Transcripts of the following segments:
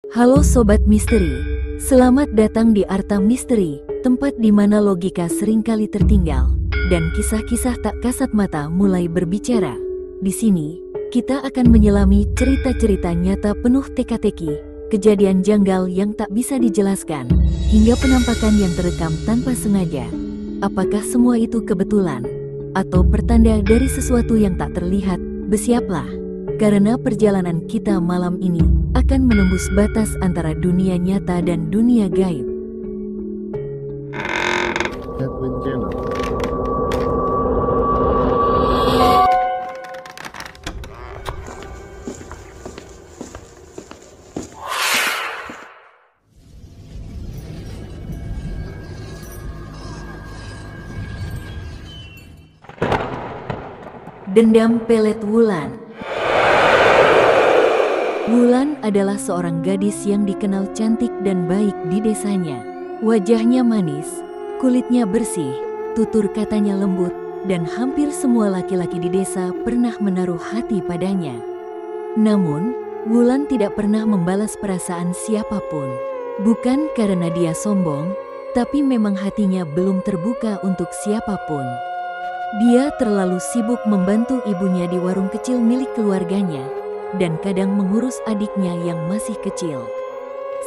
Halo Sobat Misteri, selamat datang di Arta Misteri, tempat di mana logika seringkali tertinggal, dan kisah-kisah tak kasat mata mulai berbicara. Di sini, kita akan menyelami cerita-cerita nyata penuh teka-teki, kejadian janggal yang tak bisa dijelaskan, hingga penampakan yang terekam tanpa sengaja. Apakah semua itu kebetulan? Atau pertanda dari sesuatu yang tak terlihat? Bersiaplah, karena perjalanan kita malam ini akan menembus batas antara dunia nyata dan dunia gaib. Edwin Jenner. Dendam Pelet Wulan. Wulan adalah seorang gadis yang dikenal cantik dan baik di desanya. Wajahnya manis, kulitnya bersih, tutur katanya lembut, dan hampir semua laki-laki di desa pernah menaruh hati padanya. Namun, Wulan tidak pernah membalas perasaan siapapun. Bukan karena dia sombong, tapi memang hatinya belum terbuka untuk siapapun. Dia terlalu sibuk membantu ibunya di warung kecil milik keluarganya, dan kadang mengurus adiknya yang masih kecil.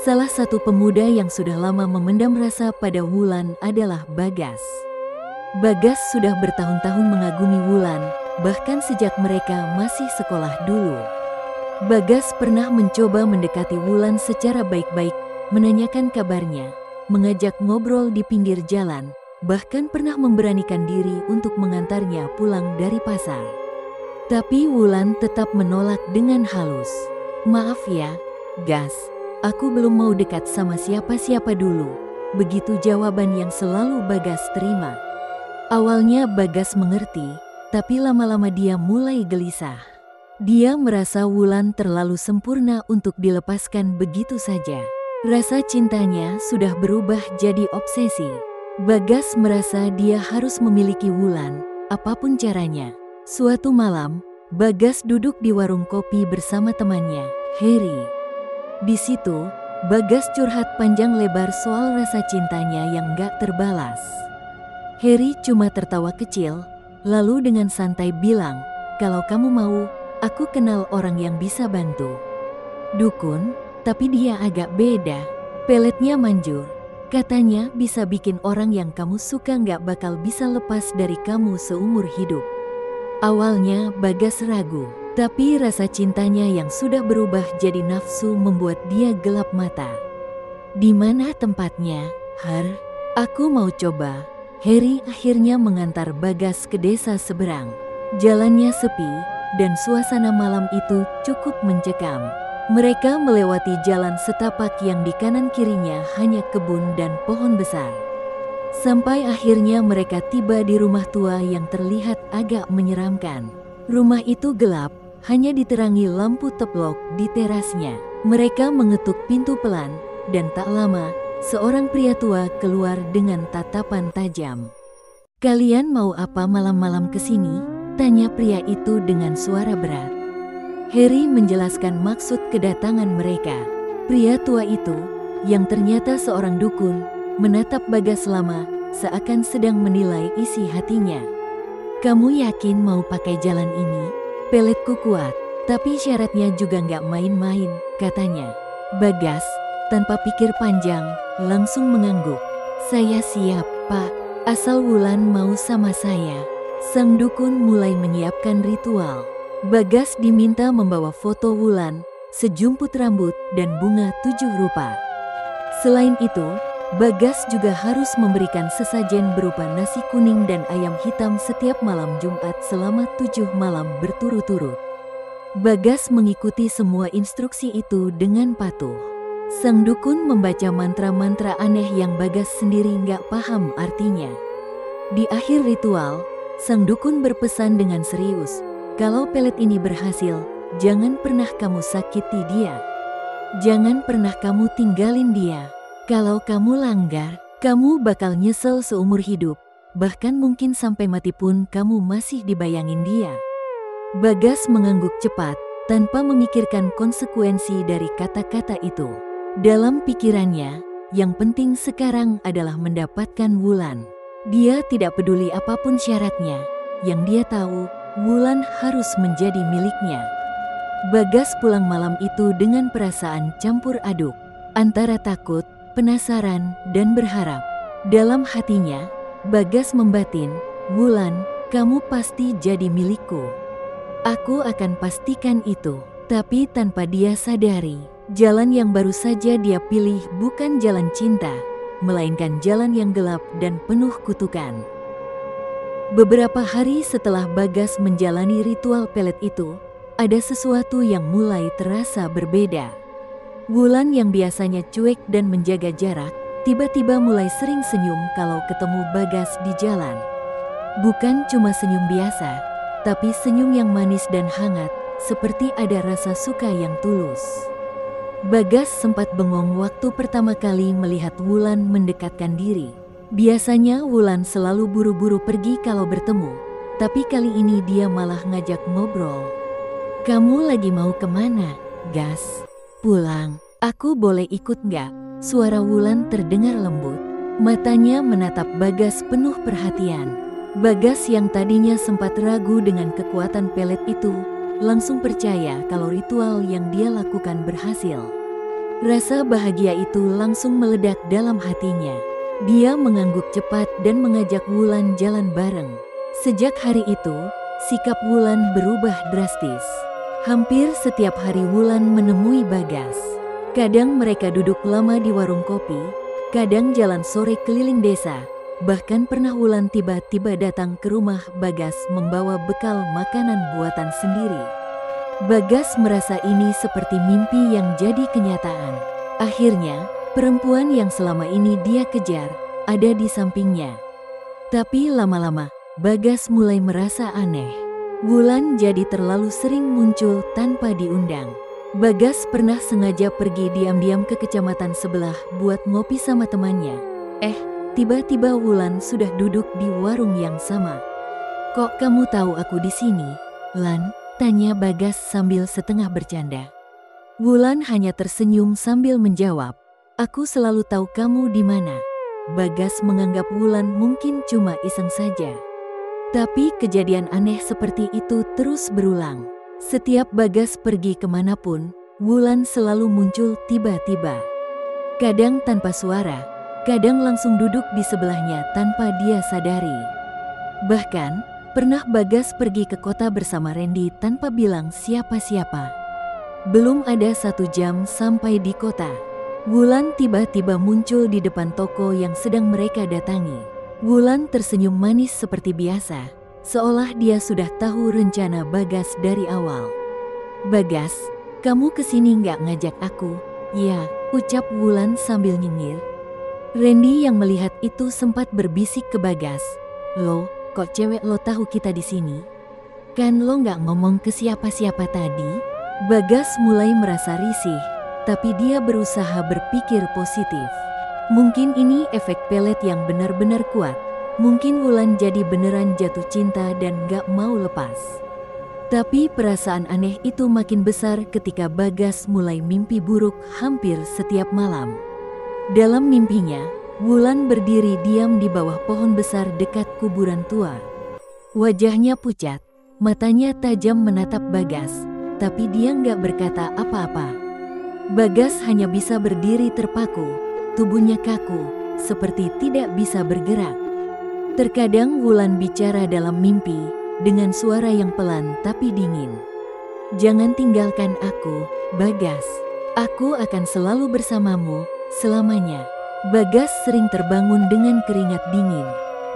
Salah satu pemuda yang sudah lama memendam rasa pada Wulan adalah Bagas. Bagas sudah bertahun-tahun mengagumi Wulan, bahkan sejak mereka masih sekolah dulu. Bagas pernah mencoba mendekati Wulan secara baik-baik, menanyakan kabarnya, mengajak ngobrol di pinggir jalan, bahkan pernah memberanikan diri untuk mengantarnya pulang dari pasar. Tapi Wulan tetap menolak dengan halus. "Maaf ya, Gas, aku belum mau dekat sama siapa-siapa dulu." Begitu jawaban yang selalu Bagas terima. Awalnya Bagas mengerti, tapi lama-lama dia mulai gelisah. Dia merasa Wulan terlalu sempurna untuk dilepaskan begitu saja. Rasa cintanya sudah berubah jadi obsesi. Bagas merasa dia harus memiliki Wulan, apapun caranya. Suatu malam, Bagas duduk di warung kopi bersama temannya, Heri. Di situ, Bagas curhat panjang lebar soal rasa cintanya yang gak terbalas. Heri cuma tertawa kecil, lalu dengan santai bilang, "Kalau kamu mau, aku kenal orang yang bisa bantu." Dukun, tapi dia agak beda. Peletnya manjur. Katanya bisa bikin orang yang kamu suka gak bakal bisa lepas dari kamu seumur hidup. Awalnya Bagas ragu, tapi rasa cintanya yang sudah berubah jadi nafsu membuat dia gelap mata. "Di mana tempatnya, Har? Aku mau coba." Heri akhirnya mengantar Bagas ke desa seberang. Jalannya sepi, dan suasana malam itu cukup mencekam. Mereka melewati jalan setapak yang di kanan kirinya hanya kebun dan pohon besar. Sampai akhirnya mereka tiba di rumah tua yang terlihat agak menyeramkan. Rumah itu gelap, hanya diterangi lampu teplok di terasnya. Mereka mengetuk pintu pelan, dan tak lama, seorang pria tua keluar dengan tatapan tajam. "Kalian mau apa malam-malam kesini?" tanya pria itu dengan suara berat. Heri menjelaskan maksud kedatangan mereka. Pria tua itu, yang ternyata seorang dukun, menatap Bagas lama, seakan sedang menilai isi hatinya. "Kamu yakin mau pakai jalan ini? Peletku kuat, tapi syaratnya juga nggak main-main," katanya. Bagas, tanpa pikir panjang, langsung mengangguk. "Saya siap, Pak. Asal Wulan mau sama saya." Sang dukun mulai menyiapkan ritual. Bagas diminta membawa foto Wulan, sejumput rambut, dan bunga 7 rupa. Selain itu, Bagas juga harus memberikan sesajen berupa nasi kuning dan ayam hitam setiap malam Jumat selama 7 malam berturut-turut. Bagas mengikuti semua instruksi itu dengan patuh. Sang dukun membaca mantra-mantra aneh yang Bagas sendiri nggak paham artinya. Di akhir ritual, sang dukun berpesan dengan serius, "Kalau pelet ini berhasil, jangan pernah kamu sakiti dia. Jangan pernah kamu tinggalin dia. Kalau kamu langgar, kamu bakal nyesel seumur hidup, bahkan mungkin sampai mati pun kamu masih dibayangin dia." Bagas mengangguk cepat, tanpa memikirkan konsekuensi dari kata-kata itu. Dalam pikirannya, yang penting sekarang adalah mendapatkan Wulan. Dia tidak peduli apapun syaratnya. Yang dia tahu, Wulan harus menjadi miliknya. Bagas pulang malam itu dengan perasaan campur aduk, antara takut, penasaran, dan berharap. Dalam hatinya, Bagas membatin, "Wulan, kamu pasti jadi milikku. Aku akan pastikan itu." Tapi tanpa dia sadari, jalan yang baru saja dia pilih bukan jalan cinta, melainkan jalan yang gelap dan penuh kutukan. Beberapa hari setelah Bagas menjalani ritual pelet itu, ada sesuatu yang mulai terasa berbeda. Wulan yang biasanya cuek dan menjaga jarak, tiba-tiba mulai sering senyum kalau ketemu Bagas di jalan. Bukan cuma senyum biasa, tapi senyum yang manis dan hangat, seperti ada rasa suka yang tulus. Bagas sempat bengong waktu pertama kali melihat Wulan mendekatkan diri. Biasanya Wulan selalu buru-buru pergi kalau bertemu, tapi kali ini dia malah ngajak ngobrol. "Kamu lagi mau kemana, Gas?" "Pulang. Aku boleh ikut nggak?" Suara Wulan terdengar lembut. Matanya menatap Bagas penuh perhatian. Bagas yang tadinya sempat ragu dengan kekuatan pelet itu, langsung percaya kalau ritual yang dia lakukan berhasil. Rasa bahagia itu langsung meledak dalam hatinya. Dia mengangguk cepat dan mengajak Wulan jalan bareng. Sejak hari itu, sikap Wulan berubah drastis. Hampir setiap hari Wulan menemui Bagas. Kadang mereka duduk lama di warung kopi, kadang jalan sore keliling desa. Bahkan pernah Wulan tiba-tiba datang ke rumah Bagas membawa bekal makanan buatan sendiri. Bagas merasa ini seperti mimpi yang jadi kenyataan. Akhirnya, perempuan yang selama ini dia kejar ada di sampingnya. Tapi lama-lama, Bagas mulai merasa aneh. Wulan jadi terlalu sering muncul tanpa diundang. Bagas pernah sengaja pergi diam-diam ke kecamatan sebelah buat ngopi sama temannya. Tiba-tiba Wulan sudah duduk di warung yang sama. "Kok kamu tahu aku di sini, Lan?" tanya Bagas sambil setengah bercanda. Wulan hanya tersenyum sambil menjawab, "Aku selalu tahu kamu di mana." Bagas menganggap Wulan mungkin cuma iseng saja. Tapi kejadian aneh seperti itu terus berulang. Setiap Bagas pergi kemanapun, Wulan selalu muncul tiba-tiba. Kadang tanpa suara, kadang langsung duduk di sebelahnya tanpa dia sadari. Bahkan, pernah Bagas pergi ke kota bersama Randy tanpa bilang siapa-siapa. Belum ada 1 jam sampai di kota, Wulan tiba-tiba muncul di depan toko yang sedang mereka datangi. Wulan tersenyum manis seperti biasa, seolah dia sudah tahu rencana Bagas dari awal. "Bagas, kamu kesini nggak ngajak aku?" "Ya," ucap Wulan sambil nyengir. Randy yang melihat itu sempat berbisik ke Bagas, "Lo, kok cewek lo tahu kita di sini? Kan lo nggak ngomong ke siapa-siapa tadi?" Bagas mulai merasa risih, tapi dia berusaha berpikir positif. Mungkin ini efek pelet yang benar-benar kuat. Mungkin Wulan jadi beneran jatuh cinta dan gak mau lepas. Tapi perasaan aneh itu makin besar ketika Bagas mulai mimpi buruk hampir setiap malam. Dalam mimpinya, Wulan berdiri diam di bawah pohon besar dekat kuburan tua. Wajahnya pucat, matanya tajam menatap Bagas, tapi dia gak berkata apa-apa. Bagas hanya bisa berdiri terpaku. Tubuhnya kaku, seperti tidak bisa bergerak. Terkadang Wulan bicara dalam mimpi, dengan suara yang pelan tapi dingin. "Jangan tinggalkan aku, Bagas. Aku akan selalu bersamamu, selamanya." Bagas sering terbangun dengan keringat dingin.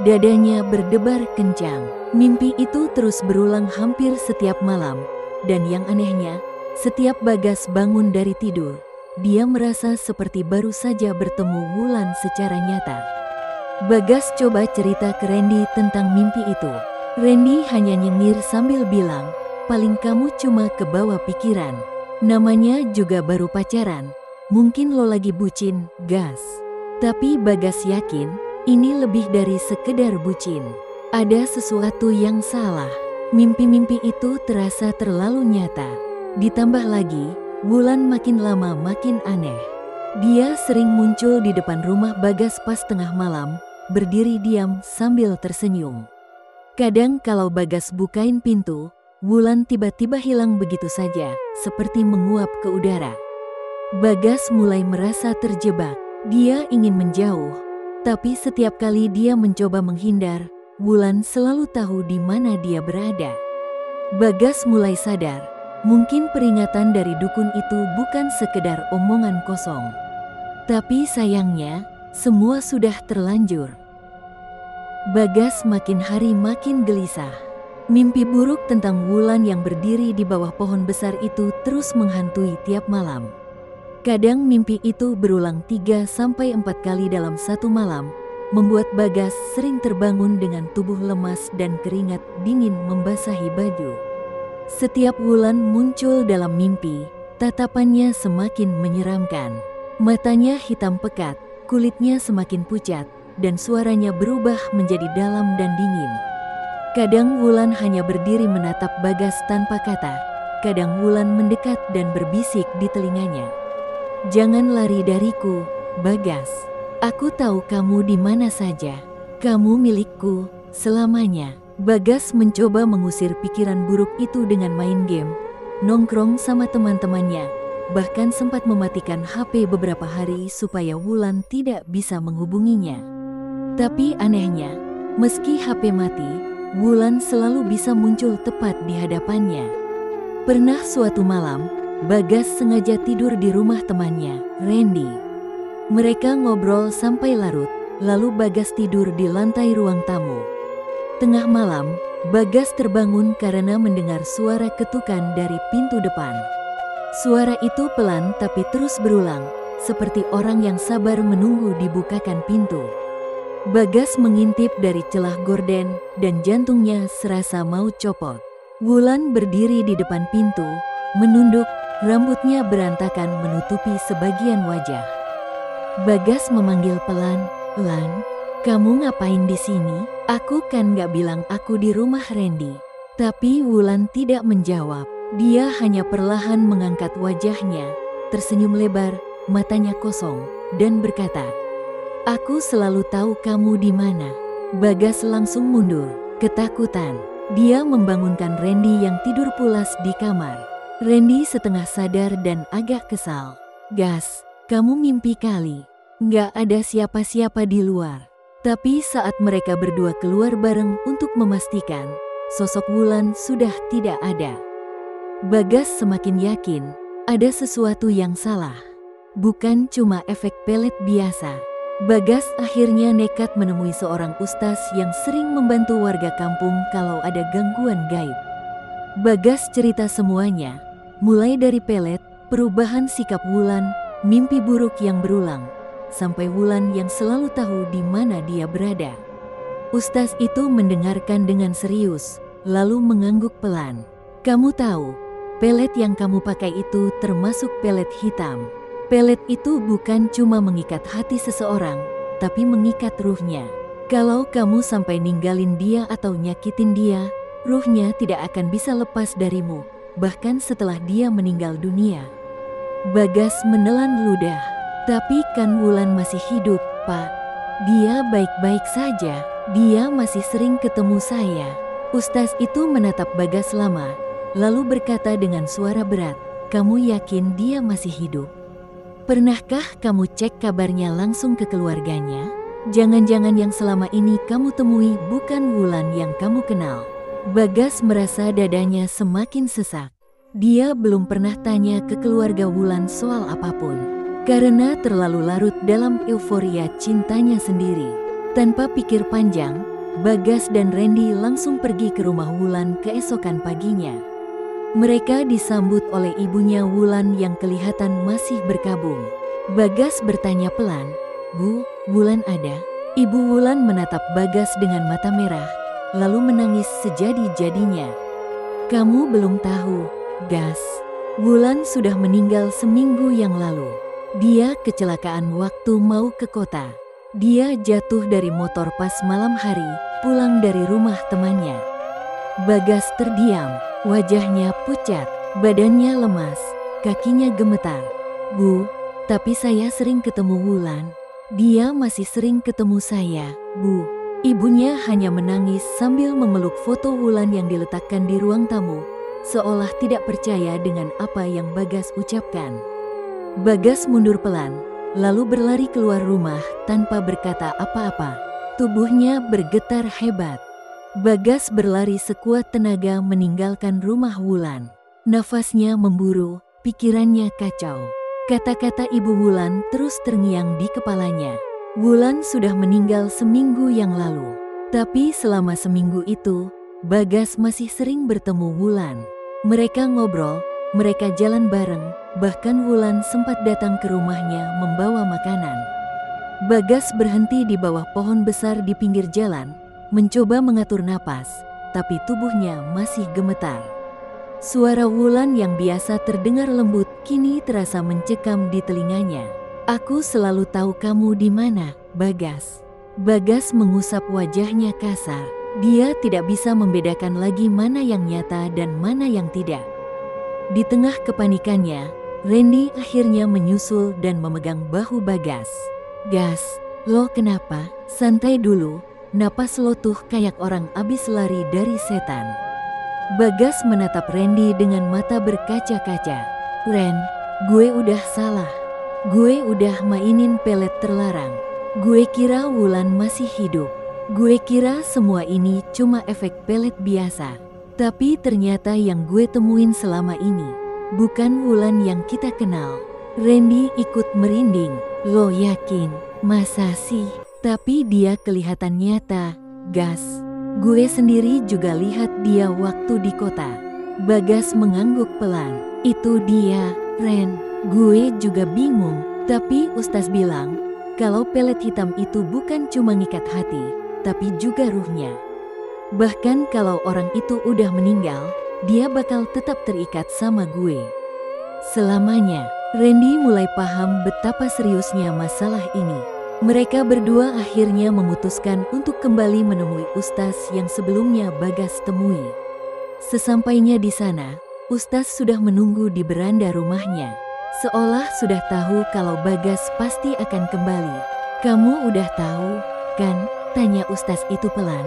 Dadanya berdebar kencang. Mimpi itu terus berulang hampir setiap malam. Dan yang anehnya, setiap Bagas bangun dari tidur, dia merasa seperti baru saja bertemu Wulan secara nyata. Bagas coba cerita ke Randy tentang mimpi itu. Randy hanya nyengir sambil bilang, "Paling kamu cuma kebawa pikiran. Namanya juga baru pacaran. Mungkin lo lagi bucin, Gas." Tapi Bagas yakin, ini lebih dari sekedar bucin. Ada sesuatu yang salah. Mimpi-mimpi itu terasa terlalu nyata. Ditambah lagi, Wulan makin lama makin aneh. Dia sering muncul di depan rumah Bagas pas tengah malam, berdiri diam sambil tersenyum. Kadang kalau Bagas bukain pintu, Wulan tiba-tiba hilang begitu saja, seperti menguap ke udara. Bagas mulai merasa terjebak. Dia ingin menjauh, tapi setiap kali dia mencoba menghindar, Wulan selalu tahu di mana dia berada. Bagas mulai sadar, mungkin peringatan dari dukun itu bukan sekedar omongan kosong. Tapi sayangnya, semua sudah terlanjur. Bagas makin hari makin gelisah. Mimpi buruk tentang Wulan yang berdiri di bawah pohon besar itu terus menghantui tiap malam. Kadang mimpi itu berulang 3-4 kali dalam satu malam, membuat Bagas sering terbangun dengan tubuh lemas dan keringat dingin membasahi baju. Setiap Wulan muncul dalam mimpi, tatapannya semakin menyeramkan. Matanya hitam pekat, kulitnya semakin pucat, dan suaranya berubah menjadi dalam dan dingin. Kadang Wulan hanya berdiri menatap Bagas tanpa kata, kadang Wulan mendekat dan berbisik di telinganya. "Jangan lari dariku, Bagas. Aku tahu kamu di mana saja. Kamu milikku selamanya." Bagas mencoba mengusir pikiran buruk itu dengan main game, nongkrong sama teman-temannya, bahkan sempat mematikan HP beberapa hari supaya Wulan tidak bisa menghubunginya. Tapi anehnya, meski HP mati, Wulan selalu bisa muncul tepat di hadapannya. Pernah suatu malam, Bagas sengaja tidur di rumah temannya, Randy. Mereka ngobrol sampai larut, lalu Bagas tidur di lantai ruang tamu. Tengah malam, Bagas terbangun karena mendengar suara ketukan dari pintu depan. Suara itu pelan tapi terus berulang, seperti orang yang sabar menunggu dibukakan pintu. Bagas mengintip dari celah gorden dan jantungnya serasa mau copot. Wulan berdiri di depan pintu, menunduk, rambutnya berantakan menutupi sebagian wajah. Bagas memanggil pelan, "Lan, kamu ngapain di sini? Aku kan gak bilang aku di rumah Randy." Tapi Wulan tidak menjawab. Dia hanya perlahan mengangkat wajahnya, tersenyum lebar, matanya kosong, dan berkata, "Aku selalu tahu kamu di mana." Bagas langsung mundur, ketakutan. Dia membangunkan Randy yang tidur pulas di kamar. Randy setengah sadar dan agak kesal. "Gas, kamu mimpi kali. Nggak ada siapa-siapa di luar." Tapi saat mereka berdua keluar bareng untuk memastikan, sosok Wulan sudah tidak ada. Bagas semakin yakin ada sesuatu yang salah. Bukan cuma efek pelet biasa. Bagas akhirnya nekat menemui seorang ustaz yang sering membantu warga kampung kalau ada gangguan gaib. Bagas cerita semuanya, mulai dari pelet, perubahan sikap Wulan, mimpi buruk yang berulang, sampai Wulan yang selalu tahu di mana dia berada. Ustaz itu mendengarkan dengan serius, lalu mengangguk pelan. "Kamu tahu, pelet yang kamu pakai itu termasuk pelet hitam. Pelet itu bukan cuma mengikat hati seseorang, tapi mengikat ruhnya. Kalau kamu sampai ninggalin dia atau nyakitin dia, ruhnya tidak akan bisa lepas darimu, bahkan setelah dia meninggal dunia." Bagas menelan ludah. "Tapi kan Wulan masih hidup, Pak. Dia baik-baik saja. Dia masih sering ketemu saya." Ustaz itu menatap Bagas lama, lalu berkata dengan suara berat, "Kamu yakin dia masih hidup? Pernahkah kamu cek kabarnya langsung ke keluarganya? Jangan-jangan yang selama ini kamu temui bukan Wulan yang kamu kenal." Bagas merasa dadanya semakin sesak. Dia belum pernah tanya ke keluarga Wulan soal apapun, karena terlalu larut dalam euforia cintanya sendiri. Tanpa pikir panjang, Bagas dan Randy langsung pergi ke rumah Wulan keesokan paginya. Mereka disambut oleh ibunya Wulan yang kelihatan masih berkabung. Bagas bertanya pelan, "Bu, Wulan ada?" Ibu Wulan menatap Bagas dengan mata merah, lalu menangis sejadi-jadinya. "Kamu belum tahu, Gas. Wulan sudah meninggal seminggu yang lalu. Dia kecelakaan waktu mau ke kota. Dia jatuh dari motor pas malam hari, pulang dari rumah temannya." Bagas terdiam, wajahnya pucat, badannya lemas, kakinya gemetar. "Bu, Tapi saya sering ketemu Wulan. Dia masih sering ketemu saya, Bu. Ibunya hanya menangis sambil memeluk foto Wulan yang diletakkan di ruang tamu, seolah tidak percaya dengan apa yang Bagas ucapkan. Bagas mundur pelan, lalu berlari keluar rumah tanpa berkata apa-apa. Tubuhnya bergetar hebat. Bagas berlari sekuat tenaga meninggalkan rumah Wulan. Nafasnya memburu, pikirannya kacau. Kata-kata Ibu Wulan terus terngiang di kepalanya. Wulan sudah meninggal seminggu yang lalu. Tapi selama seminggu itu, Bagas masih sering bertemu Wulan. Mereka ngobrol, mereka jalan bareng, bahkan Wulan sempat datang ke rumahnya membawa makanan. Bagas berhenti di bawah pohon besar di pinggir jalan, mencoba mengatur napas, tapi tubuhnya masih gemetar. Suara Wulan yang biasa terdengar lembut kini terasa mencekam di telinganya. Aku selalu tahu kamu di mana, Bagas. Bagas mengusap wajahnya kasar. Dia tidak bisa membedakan lagi mana yang nyata dan mana yang tidak. Di tengah kepanikannya, Randy akhirnya menyusul dan memegang bahu Bagas. Gas, lo kenapa? Santai dulu, napas lo tuh kayak orang abis lari dari setan. Bagas menatap Randy dengan mata berkaca-kaca. Ren, gue udah salah. Gue udah mainin pelet terlarang. Gue kira Wulan masih hidup. Gue kira semua ini cuma efek pelet biasa. Tapi ternyata yang gue temuin selama ini bukan Wulan yang kita kenal. Randy ikut merinding. Lo yakin? Masa sih? Tapi dia kelihatan nyata, Gas. Gue sendiri juga lihat dia waktu di kota. Bagas mengangguk pelan. Itu dia, Ren. Gue juga bingung. Tapi Ustaz bilang, kalau pelet hitam itu bukan cuma ngikat hati, tapi juga ruhnya. Bahkan kalau orang itu udah meninggal, dia bakal tetap terikat sama gue. Selamanya, Randy mulai paham betapa seriusnya masalah ini. Mereka berdua akhirnya memutuskan untuk kembali menemui Ustaz yang sebelumnya Bagas temui. Sesampainya di sana, Ustaz sudah menunggu di beranda rumahnya. Seolah sudah tahu kalau Bagas pasti akan kembali. Kamu udah tahu, kan? Tanya Ustaz itu pelan.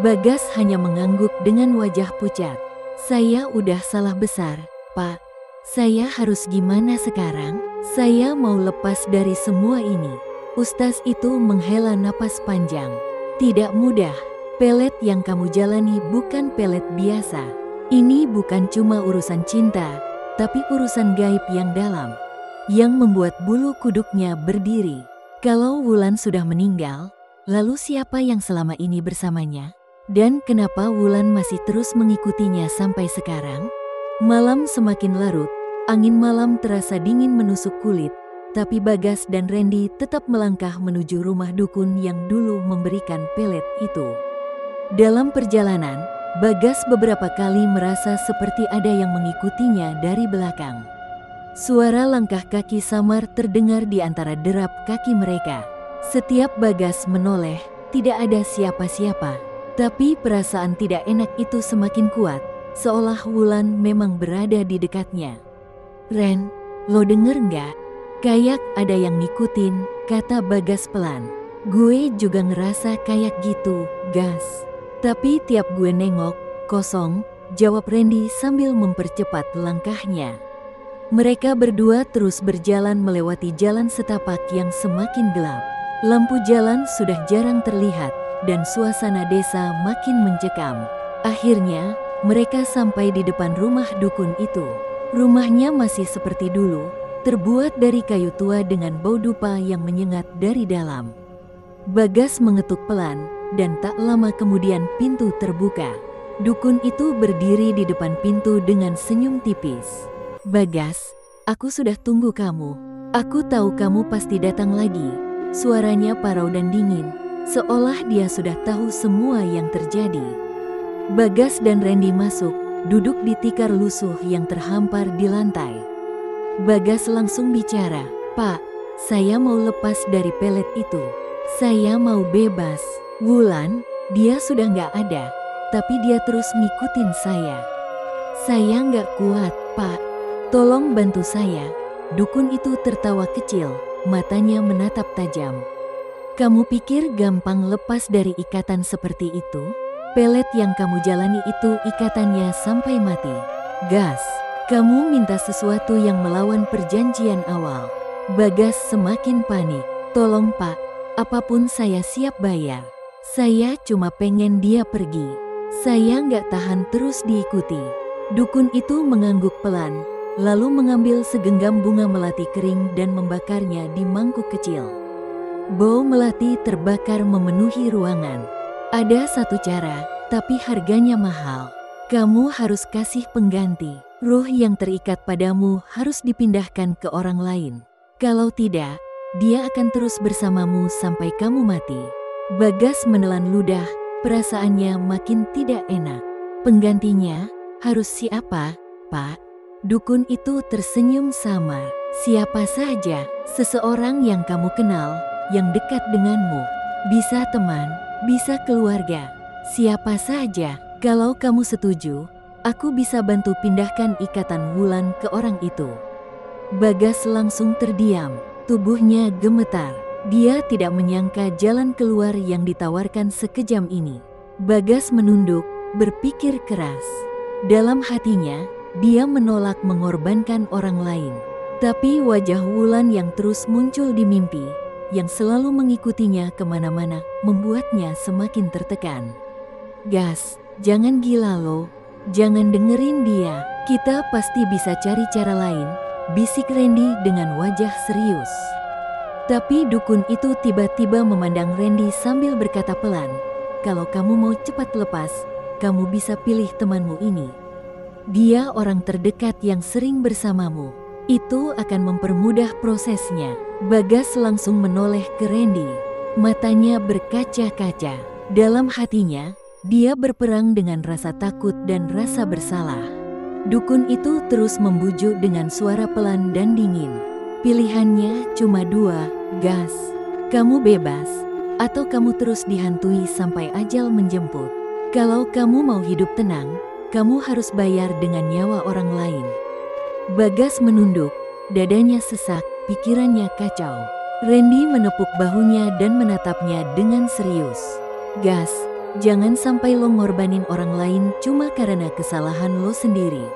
Bagas hanya mengangguk dengan wajah pucat. Saya udah salah besar, Pak. Saya harus gimana sekarang? Saya mau lepas dari semua ini. Ustaz itu menghela napas panjang. Tidak mudah. Pelet yang kamu jalani bukan pelet biasa. Ini bukan cuma urusan cinta, tapi urusan gaib yang dalam, yang membuat bulu kuduknya berdiri. Kalau Wulan sudah meninggal, lalu siapa yang selama ini bersamanya? Dan kenapa Wulan masih terus mengikutinya sampai sekarang? Malam semakin larut, angin malam terasa dingin menusuk kulit. Tapi Bagas dan Randy tetap melangkah menuju rumah dukun yang dulu memberikan pelet itu. Dalam perjalanan, Bagas beberapa kali merasa seperti ada yang mengikutinya dari belakang. Suara langkah kaki samar terdengar di antara derap kaki mereka. Setiap Bagas menoleh, tidak ada siapa-siapa. Tapi perasaan tidak enak itu semakin kuat, seolah Wulan memang berada di dekatnya. Ren, lo denger nggak? Kayak ada yang ngikutin, kata Bagas pelan. Gue juga ngerasa kayak gitu, Gas. Tapi tiap gue nengok, kosong, jawab Randy sambil mempercepat langkahnya. Mereka berdua terus berjalan melewati jalan setapak yang semakin gelap. Lampu jalan sudah jarang terlihat, dan suasana desa makin mencekam. Akhirnya, mereka sampai di depan rumah dukun itu. Rumahnya masih seperti dulu, terbuat dari kayu tua dengan bau dupa yang menyengat dari dalam. Bagas mengetuk pelan, dan tak lama kemudian pintu terbuka. Dukun itu berdiri di depan pintu dengan senyum tipis. Bagas, aku sudah tunggu kamu. Aku tahu kamu pasti datang lagi. Suaranya parau dan dingin, seolah dia sudah tahu semua yang terjadi. Bagas dan Randy masuk, duduk di tikar lusuh yang terhampar di lantai. Bagas langsung bicara, Pak, saya mau lepas dari pelet itu. Saya mau bebas. Wulan, dia sudah nggak ada, tapi dia terus ngikutin saya. Saya nggak kuat, Pak. Tolong bantu saya. Dukun itu tertawa kecil, matanya menatap tajam. Kamu pikir gampang lepas dari ikatan seperti itu? Pelet yang kamu jalani itu ikatannya sampai mati. Gas, kamu minta sesuatu yang melawan perjanjian awal. Bagas semakin panik. Tolong Pak, apapun saya siap bayar. Saya cuma pengen dia pergi. Saya nggak tahan terus diikuti. Dukun itu mengangguk pelan, lalu mengambil segenggam bunga melati kering dan membakarnya di mangkuk kecil. Bau melati terbakar memenuhi ruangan. Ada satu cara, tapi harganya mahal. Kamu harus kasih pengganti. Ruh yang terikat padamu harus dipindahkan ke orang lain. Kalau tidak, dia akan terus bersamamu sampai kamu mati. Bagas menelan ludah, perasaannya makin tidak enak. Penggantinya harus siapa, Pak? Dukun itu tersenyum samar. Siapa saja, seseorang yang kamu kenal, yang dekat denganmu. Bisa teman, bisa keluarga. Siapa saja, kalau kamu setuju, aku bisa bantu pindahkan ikatan Wulan ke orang itu. Bagas langsung terdiam, tubuhnya gemetar. Dia tidak menyangka jalan keluar yang ditawarkan sekejam ini. Bagas menunduk, berpikir keras. Dalam hatinya, dia menolak mengorbankan orang lain. Tapi wajah Wulan yang terus muncul di mimpi, yang selalu mengikutinya kemana-mana, membuatnya semakin tertekan. Gas, jangan gila lo, jangan dengerin dia. Kita pasti bisa cari cara lain, bisik Randy dengan wajah serius. Tapi dukun itu tiba-tiba memandang Randy sambil berkata pelan, kalau kamu mau cepat lepas, kamu bisa pilih temanmu ini. Dia orang terdekat yang sering bersamamu. Itu akan mempermudah prosesnya. Bagas langsung menoleh ke Randy. Matanya berkaca-kaca. Dalam hatinya, dia berperang dengan rasa takut dan rasa bersalah. Dukun itu terus membujuk dengan suara pelan dan dingin. Pilihannya cuma dua, Gas. Kamu bebas, atau kamu terus dihantui sampai ajal menjemput. Kalau kamu mau hidup tenang, kamu harus bayar dengan nyawa orang lain. Bagas menunduk, dadanya sesak, pikirannya kacau. Randy menepuk bahunya dan menatapnya dengan serius. Gas, jangan sampai lo ngorbanin orang lain cuma karena kesalahan lo sendiri.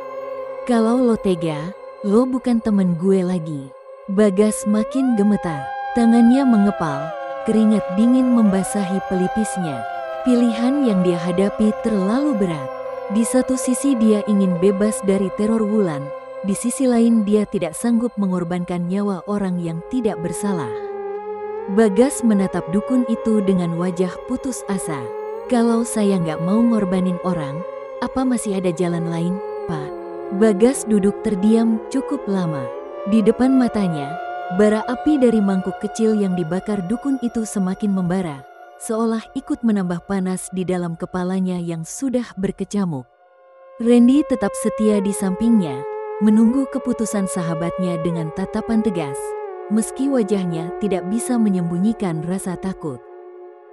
Kalau lo tega, lo bukan temen gue lagi. Bagas makin gemetar, tangannya mengepal, keringat dingin membasahi pelipisnya. Pilihan yang dia hadapi terlalu berat. Di satu sisi dia ingin bebas dari teror Wulan, di sisi lain dia tidak sanggup mengorbankan nyawa orang yang tidak bersalah. Bagas menatap dukun itu dengan wajah putus asa. Kalau saya nggak mau ngorbanin orang, apa masih ada jalan lain, Pak? Bagas duduk terdiam cukup lama. Di depan matanya, bara api dari mangkuk kecil yang dibakar dukun itu semakin membara, seolah ikut menambah panas di dalam kepalanya yang sudah berkecamuk. Randy tetap setia di sampingnya, menunggu keputusan sahabatnya dengan tatapan tegas, meski wajahnya tidak bisa menyembunyikan rasa takut.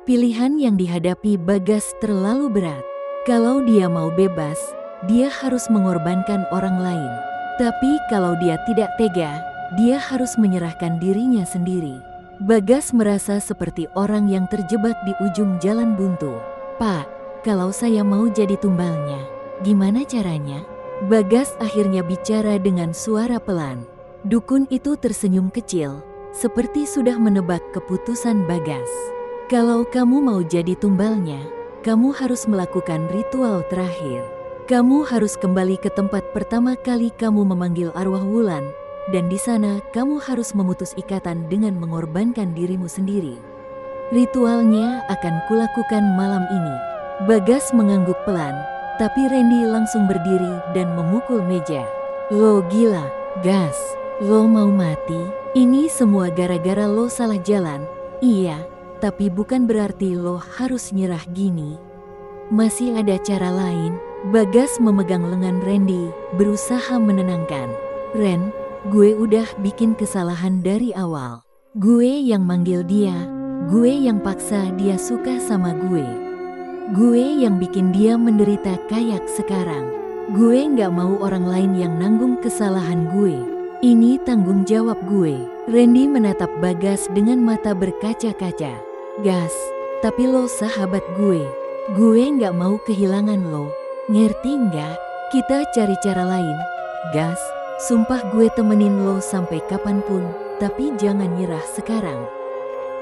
Pilihan yang dihadapi Bagas terlalu berat. Kalau dia mau bebas, dia harus mengorbankan orang lain. Tapi kalau dia tidak tega, dia harus menyerahkan dirinya sendiri. Bagas merasa seperti orang yang terjebak di ujung jalan buntu. Pak, kalau saya mau jadi tumbalnya, gimana caranya? Bagas akhirnya bicara dengan suara pelan. Dukun itu tersenyum kecil, seperti sudah menebak keputusan Bagas. Kalau kamu mau jadi tumbalnya, kamu harus melakukan ritual terakhir. Kamu harus kembali ke tempat pertama kali kamu memanggil arwah Wulan, dan di sana kamu harus memutus ikatan dengan mengorbankan dirimu sendiri. Ritualnya akan kulakukan malam ini. Bagas mengangguk pelan, tapi Randy langsung berdiri dan memukul meja. Lo gila, Gas. Lo mau mati? Ini semua gara-gara lo salah jalan. Iya, tapi bukan berarti lo harus nyerah gini. Masih ada cara lain. Bagas memegang lengan Randy, berusaha menenangkan. Ren, gue udah bikin kesalahan dari awal. Gue yang manggil dia, gue yang paksa dia suka sama gue. Gue yang bikin dia menderita kayak sekarang. Gue gak mau orang lain yang nanggung kesalahan gue. Ini tanggung jawab gue. Randy menatap Bagas dengan mata berkaca-kaca. Gas, tapi lo sahabat gue. Gue nggak mau kehilangan lo. Ngerti nggak? Kita cari cara lain. Gas, sumpah gue temenin lo sampai kapanpun, tapi jangan nyerah sekarang.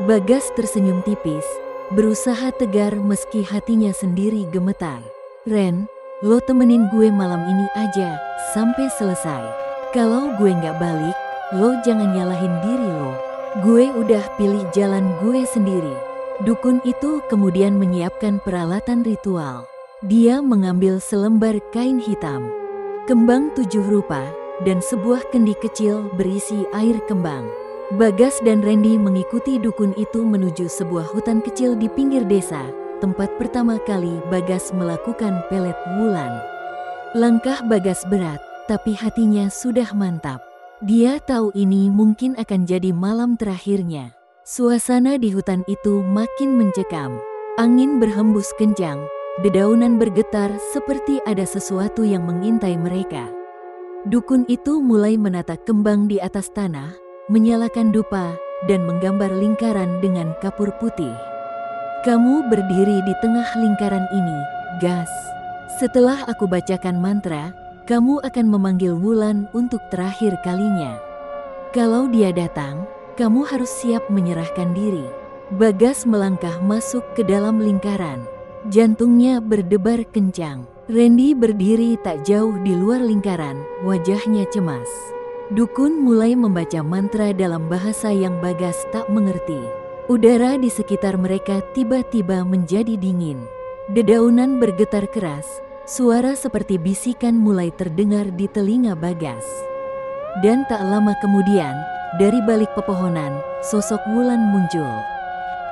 Bagas tersenyum tipis, berusaha tegar meski hatinya sendiri gemetar. Ren, lo temenin gue malam ini aja, sampai selesai. Kalau gue nggak balik, lo jangan nyalahin diri lo. Gue udah pilih jalan gue sendiri. Dukun itu kemudian menyiapkan peralatan ritual. Dia mengambil selembar kain hitam, kembang 7 rupa, dan sebuah kendi kecil berisi air kembang. Bagas dan Randy mengikuti dukun itu menuju sebuah hutan kecil di pinggir desa, tempat pertama kali Bagas melakukan pelet wulan. Langkah Bagas berat, tapi hatinya sudah mantap. Dia tahu ini mungkin akan jadi malam terakhirnya. Suasana di hutan itu makin mencekam. Angin berhembus kencang, dedaunan bergetar seperti ada sesuatu yang mengintai mereka. Dukun itu mulai menata kembang di atas tanah, menyalakan dupa, dan menggambar lingkaran dengan kapur putih. Kamu berdiri di tengah lingkaran ini, Gas. Setelah aku bacakan mantra, kamu akan memanggil Wulan untuk terakhir kalinya. Kalau dia datang, kamu harus siap menyerahkan diri. Bagas melangkah masuk ke dalam lingkaran. Jantungnya berdebar kencang. Randy berdiri tak jauh di luar lingkaran, wajahnya cemas. Dukun mulai membaca mantra dalam bahasa yang Bagas tak mengerti. Udara di sekitar mereka tiba-tiba menjadi dingin. Dedaunan bergetar keras. Suara seperti bisikan mulai terdengar di telinga Bagas. Dan tak lama kemudian, dari balik pepohonan, sosok Wulan muncul.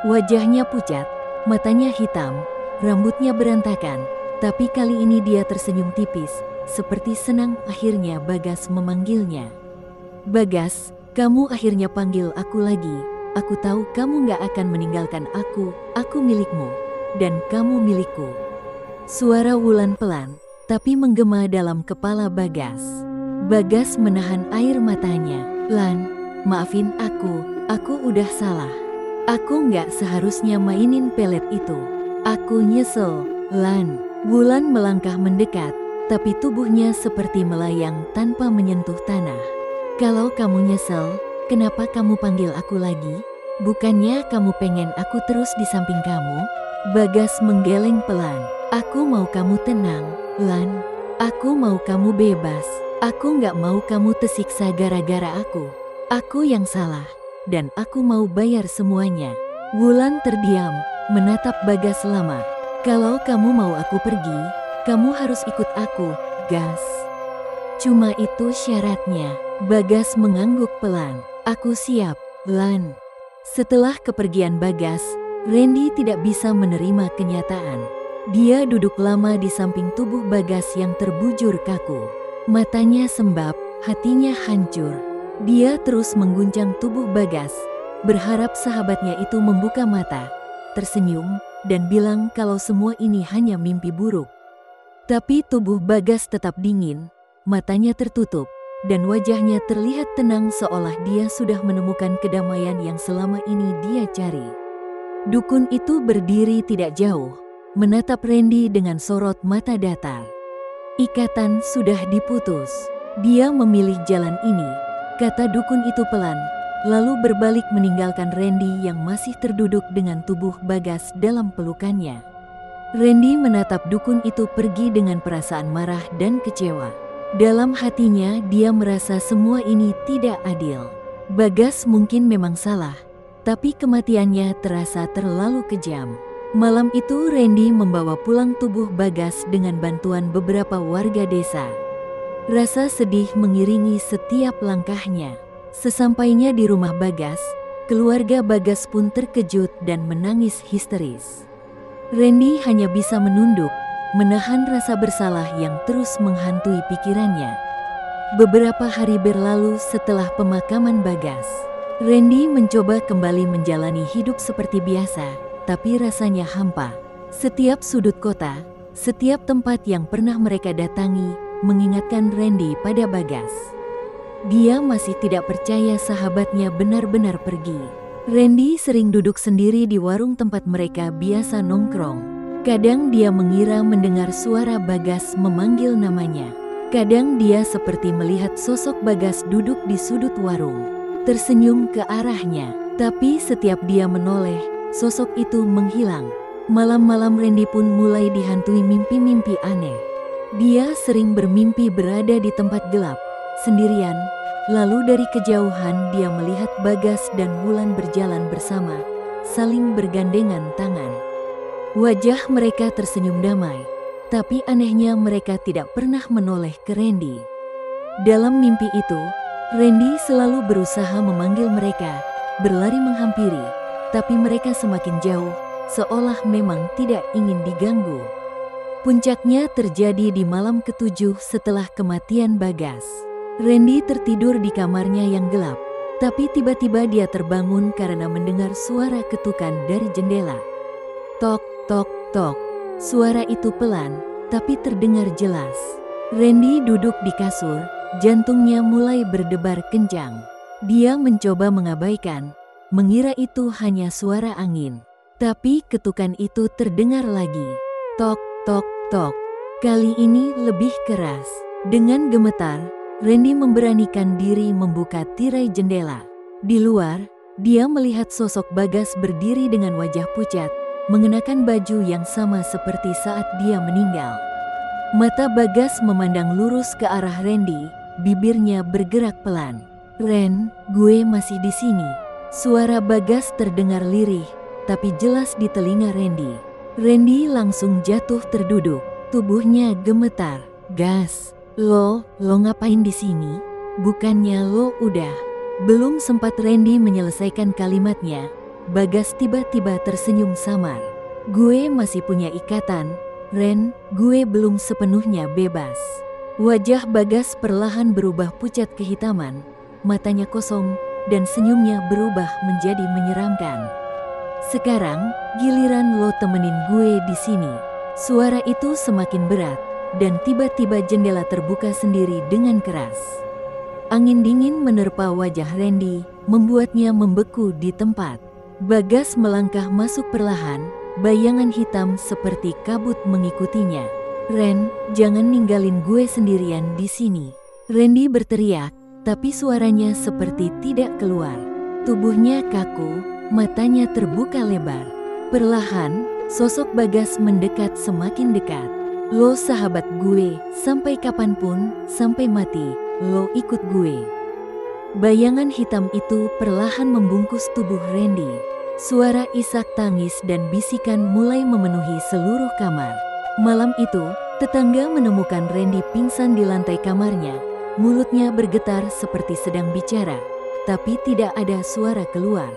Wajahnya pucat, matanya hitam, rambutnya berantakan, tapi kali ini dia tersenyum tipis, seperti senang akhirnya Bagas memanggilnya. Bagas, kamu akhirnya panggil aku lagi. Aku tahu kamu gak akan meninggalkan aku milikmu, dan kamu milikku. Suara Wulan pelan, tapi menggema dalam kepala Bagas. Bagas menahan air matanya. Lan, maafin aku udah salah. Aku nggak seharusnya mainin pelet itu. Aku nyesel, Lan. Wulan melangkah mendekat, tapi tubuhnya seperti melayang tanpa menyentuh tanah. Kalau kamu nyesel, kenapa kamu panggil aku lagi? Bukannya kamu pengen aku terus di samping kamu? Bagas menggeleng pelan. Aku mau kamu tenang, Lan. Aku mau kamu bebas. Aku nggak mau kamu tersiksa gara-gara aku. Aku yang salah, dan aku mau bayar semuanya. Wulan terdiam, menatap Bagas lama. Kalau kamu mau aku pergi, kamu harus ikut aku, Gas. Cuma itu syaratnya. Bagas mengangguk pelan. Aku siap, Lan. Setelah kepergian Bagas, Randy tidak bisa menerima kenyataan. Dia duduk lama di samping tubuh Bagas yang terbujur kaku. Matanya sembab, hatinya hancur. Dia terus mengguncang tubuh Bagas, berharap sahabatnya itu membuka mata, tersenyum, dan bilang kalau semua ini hanya mimpi buruk. Tapi tubuh Bagas tetap dingin, matanya tertutup, dan wajahnya terlihat tenang seolah dia sudah menemukan kedamaian yang selama ini dia cari. Dukun itu berdiri tidak jauh, menatap Randy dengan sorot mata datar. Ikatan sudah diputus. Dia memilih jalan ini, kata dukun itu pelan, lalu berbalik meninggalkan Randy yang masih terduduk dengan tubuh Bagas dalam pelukannya. Randy menatap dukun itu pergi dengan perasaan marah dan kecewa. Dalam hatinya dia merasa semua ini tidak adil. Bagas mungkin memang salah, tapi kematiannya terasa terlalu kejam. Malam itu Randy membawa pulang tubuh Bagas dengan bantuan beberapa warga desa. Rasa sedih mengiringi setiap langkahnya. Sesampainya di rumah Bagas, keluarga Bagas pun terkejut dan menangis histeris. Randy hanya bisa menunduk, menahan rasa bersalah yang terus menghantui pikirannya. Beberapa hari berlalu setelah pemakaman Bagas. Randy mencoba kembali menjalani hidup seperti biasa, tapi rasanya hampa. Setiap sudut kota, setiap tempat yang pernah mereka datangi, mengingatkan Randy pada Bagas. Dia masih tidak percaya sahabatnya benar-benar pergi. Randy sering duduk sendiri di warung tempat mereka biasa nongkrong. Kadang dia mengira mendengar suara Bagas memanggil namanya. Kadang dia seperti melihat sosok Bagas duduk di sudut warung, tersenyum ke arahnya. Tapi setiap dia menoleh, sosok itu menghilang. Malam-malam Randy pun mulai dihantui mimpi-mimpi aneh. Dia sering bermimpi berada di tempat gelap, sendirian. Lalu dari kejauhan dia melihat Bagas dan Wulan berjalan bersama, saling bergandengan tangan. Wajah mereka tersenyum damai, tapi anehnya mereka tidak pernah menoleh ke Randy. Dalam mimpi itu, Randy selalu berusaha memanggil mereka, berlari menghampiri, tapi mereka semakin jauh, seolah memang tidak ingin diganggu. Puncaknya terjadi di malam ke-7 setelah kematian Bagas. Randy tertidur di kamarnya yang gelap, tapi tiba-tiba dia terbangun karena mendengar suara ketukan dari jendela. Tok, tok, tok. Suara itu pelan, tapi terdengar jelas. Randy duduk di kasur, jantungnya mulai berdebar kencang. Dia mencoba mengabaikan, mengira itu hanya suara angin. Tapi ketukan itu terdengar lagi. Tok, tok, tok. Kali ini lebih keras. Dengan gemetar, Randy memberanikan diri membuka tirai jendela. Di luar, dia melihat sosok Bagas berdiri dengan wajah pucat, mengenakan baju yang sama seperti saat dia meninggal. Mata Bagas memandang lurus ke arah Randy, bibirnya bergerak pelan. "Ren, gue masih di sini." Suara Bagas terdengar lirih, tapi jelas di telinga Randy. Randy langsung jatuh terduduk, tubuhnya gemetar. "Gas, lo ngapain di sini? Bukannya lo udah..." Belum sempat Randy menyelesaikan kalimatnya, Bagas tiba-tiba tersenyum samar. "Gue masih punya ikatan, Ren, gue belum sepenuhnya bebas." Wajah Bagas perlahan berubah pucat kehitaman, matanya kosong, dan senyumnya berubah menjadi menyeramkan. "Sekarang, giliran lo temenin gue di sini." Suara itu semakin berat, dan tiba-tiba jendela terbuka sendiri dengan keras. Angin dingin menerpa wajah Randy, membuatnya membeku di tempat. Bagas melangkah masuk perlahan, bayangan hitam seperti kabut mengikutinya. "Ren, jangan ninggalin gue sendirian di sini." Randy berteriak, tapi suaranya seperti tidak keluar. Tubuhnya kaku, matanya terbuka lebar. Perlahan, sosok Bagas mendekat semakin dekat. "Lo sahabat gue, sampai kapanpun, sampai mati, lo ikut gue." Bayangan hitam itu perlahan membungkus tubuh Randy. Suara isak tangis dan bisikan mulai memenuhi seluruh kamar. Malam itu, tetangga menemukan Randy pingsan di lantai kamarnya. Mulutnya bergetar seperti sedang bicara, tapi tidak ada suara keluar.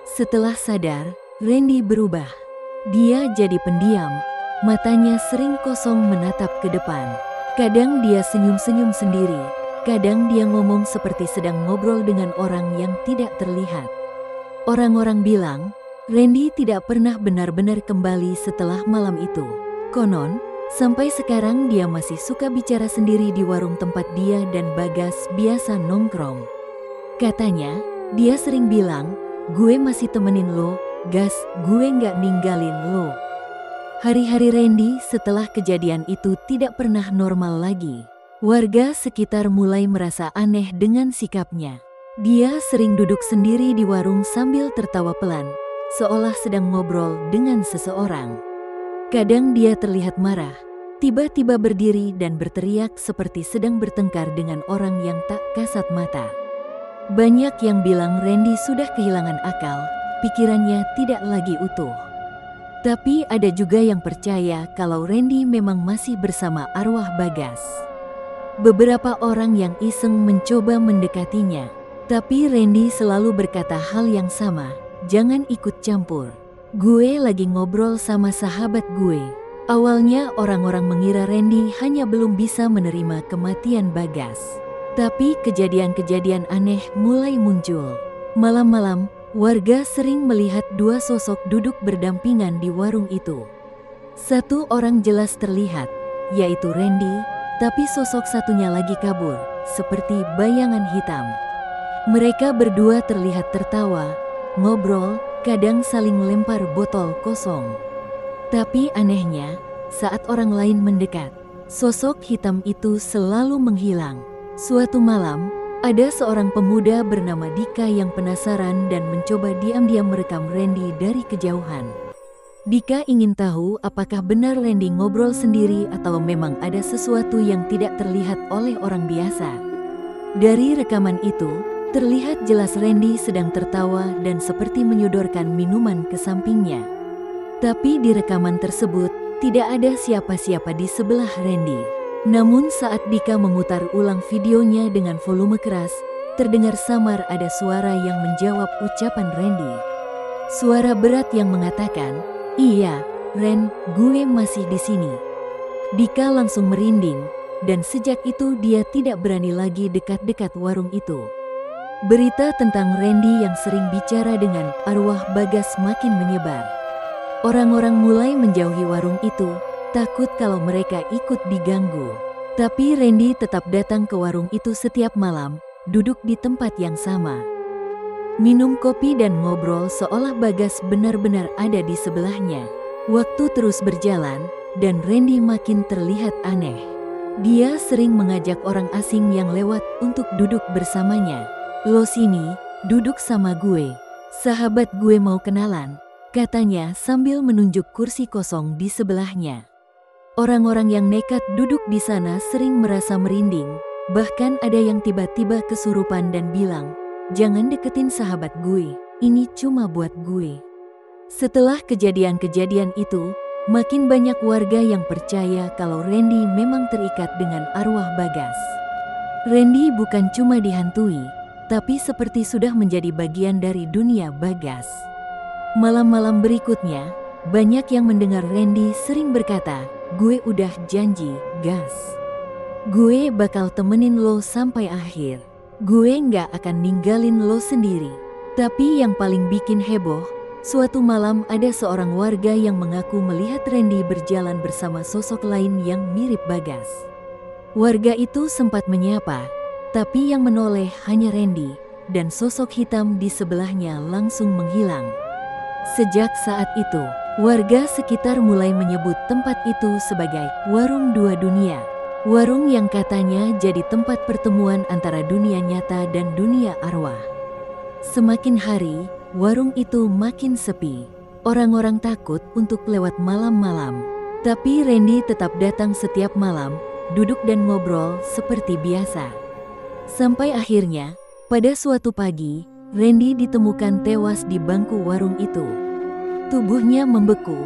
Setelah sadar, Randy berubah. Dia jadi pendiam, matanya sering kosong menatap ke depan. Kadang dia senyum-senyum sendiri, kadang dia ngomong seperti sedang ngobrol dengan orang yang tidak terlihat. Orang-orang bilang, Randy tidak pernah benar-benar kembali setelah malam itu. Konon, sampai sekarang dia masih suka bicara sendiri di warung tempat dia dan Bagas biasa nongkrong. Katanya, dia sering bilang, "Gue masih temenin lo, Gas, gue nggak ninggalin lo." Hari-hari Randy setelah kejadian itu tidak pernah normal lagi. Warga sekitar mulai merasa aneh dengan sikapnya. Dia sering duduk sendiri di warung sambil tertawa pelan, seolah sedang ngobrol dengan seseorang. Kadang dia terlihat marah, tiba-tiba berdiri dan berteriak seperti sedang bertengkar dengan orang yang tak kasat mata. Banyak yang bilang Randy sudah kehilangan akal, pikirannya tidak lagi utuh. Tapi ada juga yang percaya kalau Randy memang masih bersama arwah Bagas. Beberapa orang yang iseng mencoba mendekatinya, tapi Randy selalu berkata hal yang sama, "Jangan ikut campur. Gue lagi ngobrol sama sahabat gue." Awalnya orang-orang mengira Randy hanya belum bisa menerima kematian Bagas. Tapi kejadian-kejadian aneh mulai muncul. Malam-malam, warga sering melihat dua sosok duduk berdampingan di warung itu. Satu orang jelas terlihat, yaitu Randy, tapi sosok satunya lagi kabur, seperti bayangan hitam. Mereka berdua terlihat tertawa, ngobrol, kadang saling lempar botol kosong. Tapi anehnya, saat orang lain mendekat, sosok hitam itu selalu menghilang. Suatu malam, ada seorang pemuda bernama Dika yang penasaran dan mencoba diam-diam merekam Randy dari kejauhan. Dika ingin tahu apakah benar Randy ngobrol sendiri atau memang ada sesuatu yang tidak terlihat oleh orang biasa. Dari rekaman itu, terlihat jelas Randy sedang tertawa dan seperti menyodorkan minuman ke sampingnya. Tapi di rekaman tersebut, tidak ada siapa-siapa di sebelah Randy. Namun saat Dika memutar ulang videonya dengan volume keras, terdengar samar ada suara yang menjawab ucapan Randy. Suara berat yang mengatakan, "Iya, Ren, gue masih di sini." Dika langsung merinding, dan sejak itu dia tidak berani lagi dekat-dekat warung itu. Berita tentang Randy yang sering bicara dengan arwah Bagas makin menyebar. Orang-orang mulai menjauhi warung itu, takut kalau mereka ikut diganggu. Tapi Randy tetap datang ke warung itu setiap malam, duduk di tempat yang sama. Minum kopi dan ngobrol seolah Bagas benar-benar ada di sebelahnya. Waktu terus berjalan, dan Randy makin terlihat aneh. Dia sering mengajak orang asing yang lewat untuk duduk bersamanya. "Lo sini, duduk sama gue. Sahabat gue mau kenalan," katanya sambil menunjuk kursi kosong di sebelahnya. Orang-orang yang nekat duduk di sana sering merasa merinding, bahkan ada yang tiba-tiba kesurupan dan bilang, "Jangan deketin sahabat gue, ini cuma buat gue." Setelah kejadian-kejadian itu, makin banyak warga yang percaya kalau Randy memang terikat dengan arwah Bagas. Randy bukan cuma dihantui, tapi seperti sudah menjadi bagian dari dunia Bagas. Malam-malam berikutnya, banyak yang mendengar Randy sering berkata, "Gue udah janji, Gas. Gue bakal temenin lo sampai akhir. Gue nggak akan ninggalin lo sendiri." Tapi yang paling bikin heboh, suatu malam ada seorang warga yang mengaku melihat Randy berjalan bersama sosok lain yang mirip Bagas. Warga itu sempat menyapa, tapi yang menoleh hanya Randy, dan sosok hitam di sebelahnya langsung menghilang. Sejak saat itu, warga sekitar mulai menyebut tempat itu sebagai Warung Dua Dunia. Warung yang katanya jadi tempat pertemuan antara dunia nyata dan dunia arwah. Semakin hari, warung itu makin sepi. Orang-orang takut untuk lewat malam-malam. Tapi Randy tetap datang setiap malam, duduk dan ngobrol seperti biasa. Sampai akhirnya, pada suatu pagi, Randy ditemukan tewas di bangku warung itu. Tubuhnya membeku,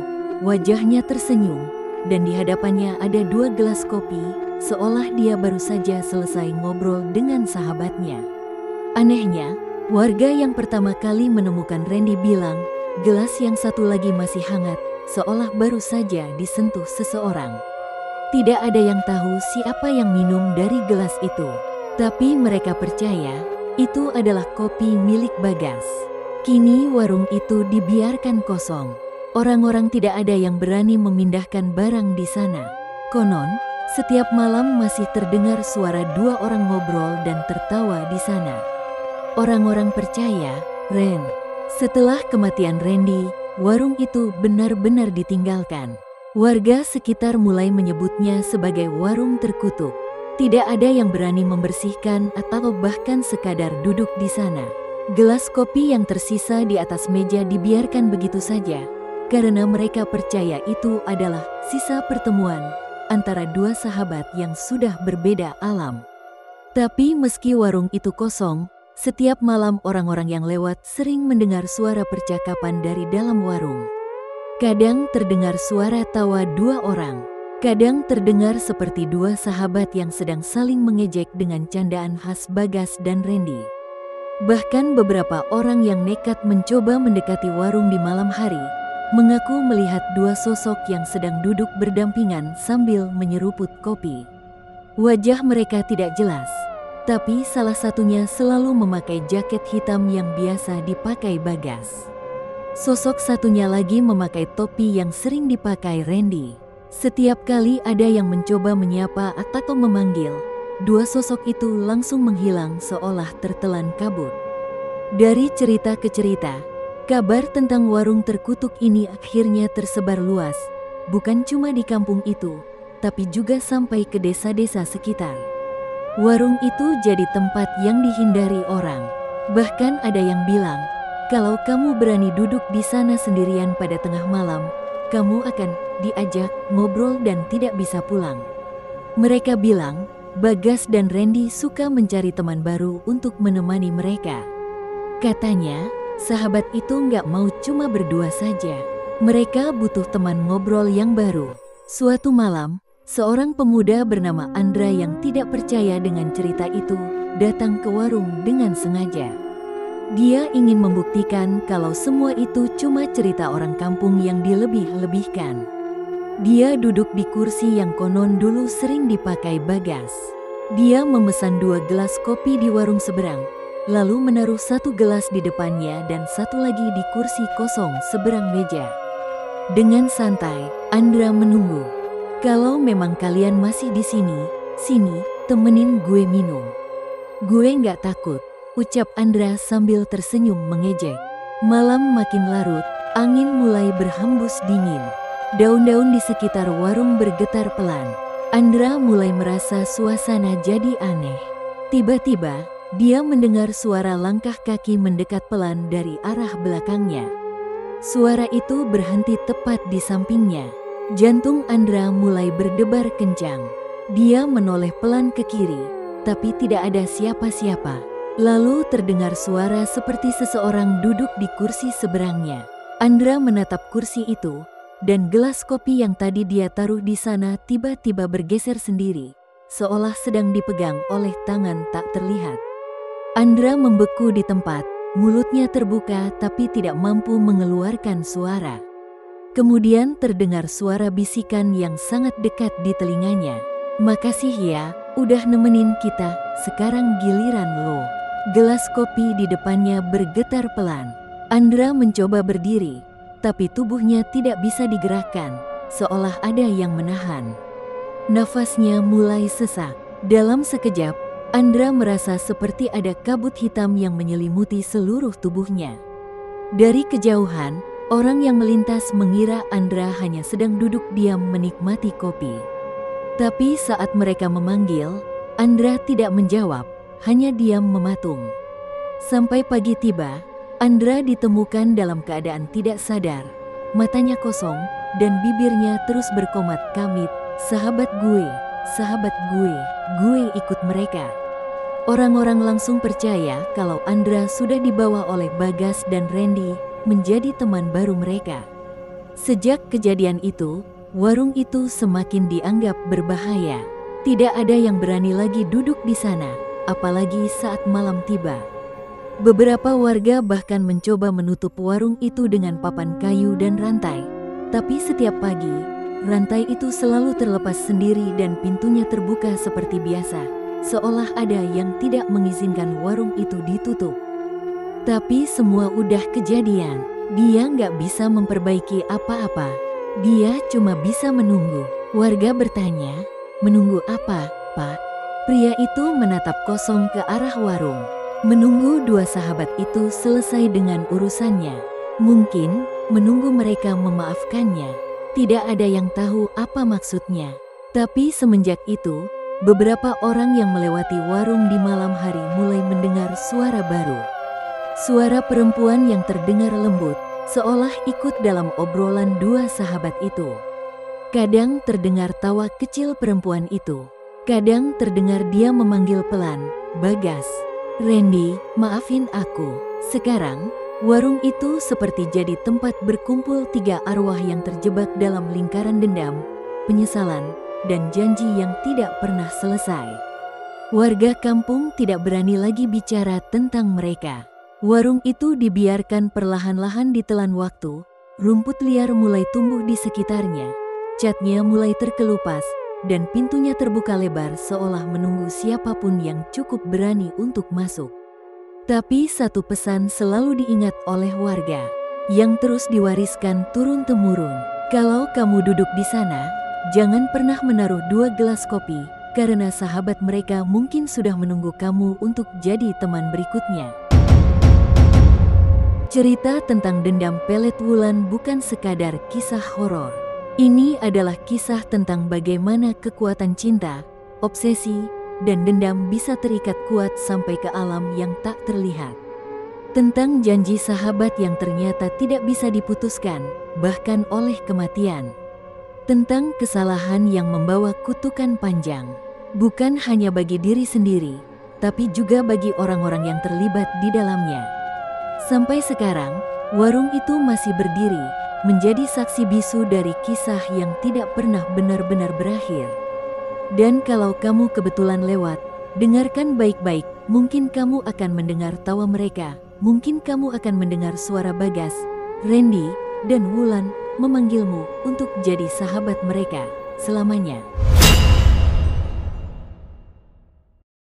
wajahnya tersenyum, dan di hadapannya ada 2 gelas kopi, seolah dia baru saja selesai ngobrol dengan sahabatnya. Anehnya, warga yang pertama kali menemukan Randy bilang, gelas yang satu lagi masih hangat, seolah baru saja disentuh seseorang. Tidak ada yang tahu siapa yang minum dari gelas itu, tapi mereka percaya itu adalah kopi milik Bagas. Kini warung itu dibiarkan kosong. Orang-orang tidak ada yang berani memindahkan barang di sana. Konon, setiap malam masih terdengar suara 2 orang ngobrol dan tertawa di sana. Orang-orang percaya, setelah kematian Randy, warung itu benar-benar ditinggalkan. Warga sekitar mulai menyebutnya sebagai warung terkutuk. Tidak ada yang berani membersihkan atau bahkan sekadar duduk di sana. Gelas kopi yang tersisa di atas meja dibiarkan begitu saja, karena mereka percaya itu adalah sisa pertemuan antara 2 sahabat yang sudah berbeda alam. Tapi meski warung itu kosong, setiap malam orang-orang yang lewat sering mendengar suara percakapan dari dalam warung. Kadang terdengar suara tawa 2 orang. Kadang terdengar seperti 2 sahabat yang sedang saling mengejek dengan candaan khas Bagas dan Randy. Bahkan beberapa orang yang nekat mencoba mendekati warung di malam hari, mengaku melihat 2 sosok yang sedang duduk berdampingan sambil menyeruput kopi. Wajah mereka tidak jelas, tapi salah satunya selalu memakai jaket hitam yang biasa dipakai Bagas. Sosok satunya lagi memakai topi yang sering dipakai Randy. Setiap kali ada yang mencoba menyapa atau memanggil, dua sosok itu langsung menghilang seolah tertelan kabut. Dari cerita ke cerita, kabar tentang warung terkutuk ini akhirnya tersebar luas, bukan cuma di kampung itu, tapi juga sampai ke desa-desa sekitar. Warung itu jadi tempat yang dihindari orang. Bahkan ada yang bilang, kalau kamu berani duduk di sana sendirian pada tengah malam, kamu akan diajak ngobrol dan tidak bisa pulang. Mereka bilang, Bagas dan Randy suka mencari teman baru untuk menemani mereka. Katanya, sahabat itu nggak mau cuma berdua saja. Mereka butuh teman ngobrol yang baru. Suatu malam, seorang pemuda bernama Andra yang tidak percaya dengan cerita itu datang ke warung dengan sengaja. Dia ingin membuktikan kalau semua itu cuma cerita orang kampung yang dilebih-lebihkan. Dia duduk di kursi yang konon dulu sering dipakai Bagas. Dia memesan 2 gelas kopi di warung seberang, lalu menaruh 1 gelas di depannya dan 1 lagi di kursi kosong seberang meja. Dengan santai, Andra menunggu. Kalau memang kalian masih di sini, temenin gue minum. Gue nggak takut, ucap Andra sambil tersenyum mengejek. Malam makin larut, angin mulai berhembus dingin. Daun-daun di sekitar warung bergetar pelan. Andra mulai merasa suasana jadi aneh. Tiba-tiba, dia mendengar suara langkah kaki mendekat pelan dari arah belakangnya. Suara itu berhenti tepat di sampingnya. Jantung Andra mulai berdebar kencang. Dia menoleh pelan ke kiri, tapi tidak ada siapa-siapa. Lalu terdengar suara seperti seseorang duduk di kursi seberangnya. Andra menatap kursi itu, dan gelas kopi yang tadi dia taruh di sana tiba-tiba bergeser sendiri, seolah sedang dipegang oleh tangan tak terlihat. Andra membeku di tempat, mulutnya terbuka tapi tidak mampu mengeluarkan suara. Kemudian terdengar suara bisikan yang sangat dekat di telinganya. Makasih ya, udah nemenin kita, sekarang giliran lo. Gelas kopi di depannya bergetar pelan. Andra mencoba berdiri, tapi tubuhnya tidak bisa digerakkan, seolah ada yang menahan. Nafasnya mulai sesak. Dalam sekejap, Andra merasa seperti ada kabut hitam yang menyelimuti seluruh tubuhnya. Dari kejauhan, orang yang melintas mengira Andra hanya sedang duduk diam menikmati kopi. Tapi saat mereka memanggil, Andra tidak menjawab, hanya diam mematung. Sampai pagi tiba, Andra ditemukan dalam keadaan tidak sadar. Matanya kosong, dan bibirnya terus berkomat kamit, sahabat gue, gue ikut mereka. Orang-orang langsung percaya kalau Andra sudah dibawa oleh Bagas dan Randy menjadi teman baru mereka. Sejak kejadian itu, warung itu semakin dianggap berbahaya. Tidak ada yang berani lagi duduk di sana, apalagi saat malam tiba. Beberapa warga bahkan mencoba menutup warung itu dengan papan kayu dan rantai. Tapi setiap pagi, rantai itu selalu terlepas sendiri dan pintunya terbuka seperti biasa, seolah ada yang tidak mengizinkan warung itu ditutup. Tapi semua udah kejadian, dia nggak bisa memperbaiki apa-apa. Dia cuma bisa menunggu. Warga bertanya, menunggu apa, Pak? Pria itu menatap kosong ke arah warung. Menunggu dua sahabat itu selesai dengan urusannya. Mungkin menunggu mereka memaafkannya. Tidak ada yang tahu apa maksudnya. Tapi semenjak itu, beberapa orang yang melewati warung di malam hari mulai mendengar suara baru. Suara perempuan yang terdengar lembut, seolah ikut dalam obrolan dua sahabat itu. Kadang terdengar tawa kecil perempuan itu. Kadang terdengar dia memanggil pelan, Bagas, Randy, maafin aku. Sekarang, warung itu seperti jadi tempat berkumpul tiga arwah yang terjebak dalam lingkaran dendam, penyesalan, dan janji yang tidak pernah selesai. Warga kampung tidak berani lagi bicara tentang mereka. Warung itu dibiarkan perlahan-lahan ditelan waktu, rumput liar mulai tumbuh di sekitarnya, catnya mulai terkelupas, dan pintunya terbuka lebar seolah menunggu siapapun yang cukup berani untuk masuk. Tapi satu pesan selalu diingat oleh warga, yang terus diwariskan turun-temurun. Kalau kamu duduk di sana, jangan pernah menaruh 2 gelas kopi, karena sahabat mereka mungkin sudah menunggu kamu untuk jadi teman berikutnya. Cerita tentang dendam pelet Wulan bukan sekadar kisah horor. Ini adalah kisah tentang bagaimana kekuatan cinta, obsesi, dan dendam bisa terikat kuat sampai ke alam yang tak terlihat. Tentang janji sahabat yang ternyata tidak bisa diputuskan, bahkan oleh kematian. Tentang kesalahan yang membawa kutukan panjang, bukan hanya bagi diri sendiri, tapi juga bagi orang-orang yang terlibat di dalamnya. Sampai sekarang, warung itu masih berdiri, menjadi saksi bisu dari kisah yang tidak pernah benar-benar berakhir. Dan kalau kamu kebetulan lewat, dengarkan baik-baik, mungkin kamu akan mendengar tawa mereka. Mungkin kamu akan mendengar suara Bagas, Randy, dan Wulan memanggilmu untuk jadi sahabat mereka selamanya.